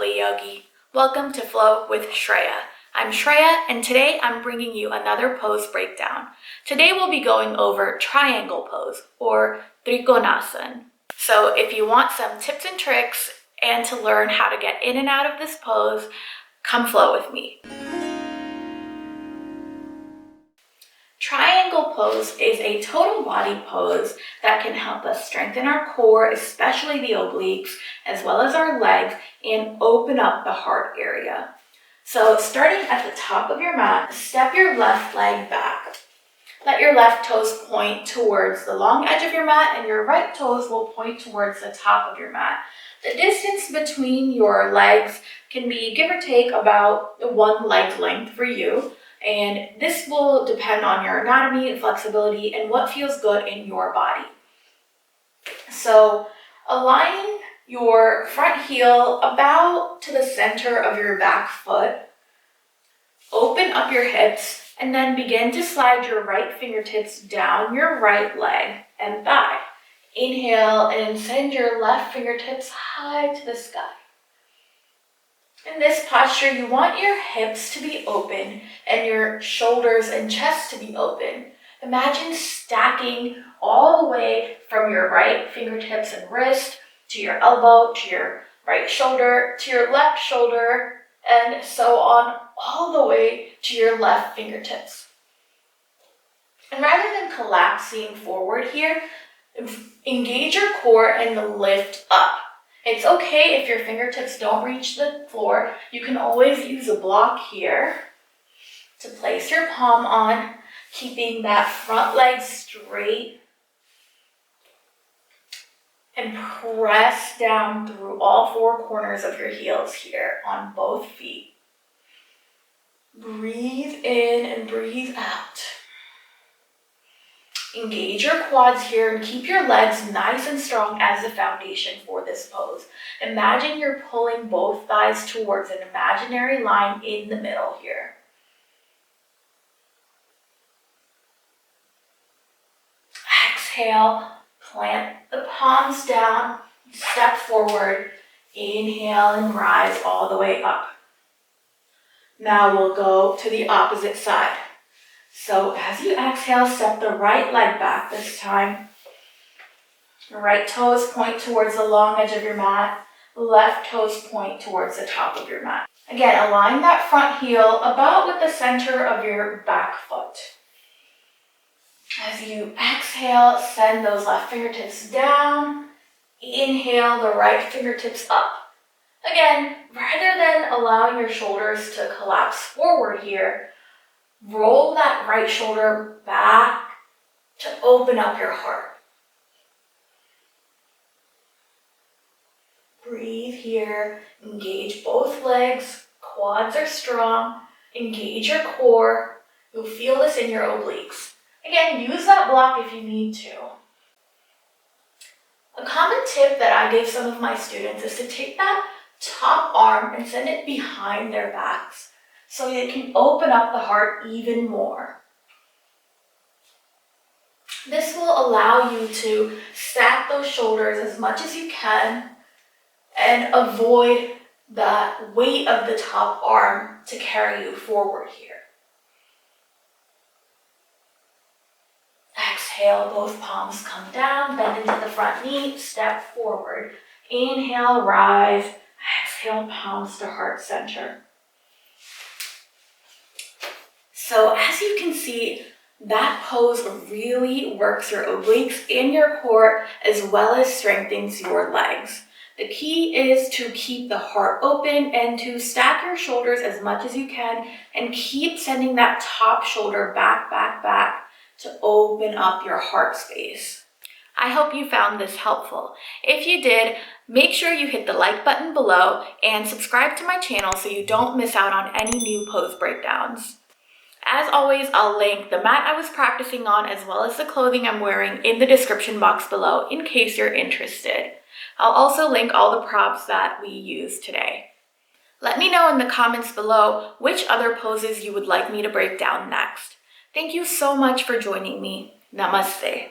lovely yogi. Welcome to Flow with Shreya. I'm Shreya, and today I'm bringing you another pose breakdown. Today we'll be going over triangle pose, or Trikonasana. So if you want some tips and tricks and to learn how to get in and out of this pose, come flow with me. Triangle pose is a total body pose that can help us strengthen our core, especially the obliques, as well as our legs, and open up the heart area. So starting at the top of your mat, step your left leg back. Let your left toes point towards the long edge of your mat, and your right toes will point towards the top of your mat. The distance between your legs can be, give or take, about one leg length for you. And this will depend on your anatomy and flexibility and what feels good in your body. So align your front heel about to the center of your back foot. Open up your hips and then begin to slide your right fingertips down your right leg and thigh. Inhale and send your left fingertips high to the sky. In this posture, you want your hips to be open and your shoulders and chest to be open. Imagine stacking all the way from your right fingertips and wrist to your elbow, to your right shoulder, to your left shoulder, and so on, all the way to your left fingertips. And rather than collapsing forward here, engage your core and lift up. It's okay if your fingertips don't reach the floor. You can always use a block here to place your palm on, keeping that front leg straight. And press down through all four corners of your heels here on both feet. Breathe in and breathe out. Engage your quads here and keep your legs nice and strong as the foundation for this pose. Imagine you're pulling both thighs towards an imaginary line in the middle here. Exhale, plant the palms down, step forward, inhale and rise all the way up. Now we'll go to the opposite side. So as you exhale, step the right leg back this time. Your right toes point towards the long edge of your mat. Left toes point towards the top of your mat. Again, align that front heel about with the center of your back foot. As you exhale, send those left fingertips down. Inhale the right fingertips up. Again, rather than allowing your shoulders to collapse forward here, roll that right shoulder back to open up your heart. Breathe here, engage both legs, quads are strong, engage your core. You'll feel this in your obliques. Again, use that block if you need to. A common tip that I give some of my students is to take that top arm and send it behind their backs, so it can open up the heart even more. This will allow you to stack those shoulders as much as you can and avoid that weight of the top arm to carry you forward here. Exhale, both palms come down, bend into the front knee, step forward. Inhale, rise. Exhale, palms to heart center. So as you can see, that pose really works your obliques and your core, as well as strengthens your legs. The key is to keep the heart open and to stack your shoulders as much as you can and keep sending that top shoulder back to open up your heart space. I hope you found this helpful. If you did, make sure you hit the like button below and subscribe to my channel so you don't miss out on any new pose breakdowns. As always, I'll link the mat I was practicing on as well as the clothing I'm wearing in the description box below in case you're interested. I'll also link all the props that we used today. Let me know in the comments below which other poses you would like me to break down next. Thank you so much for joining me. Namaste.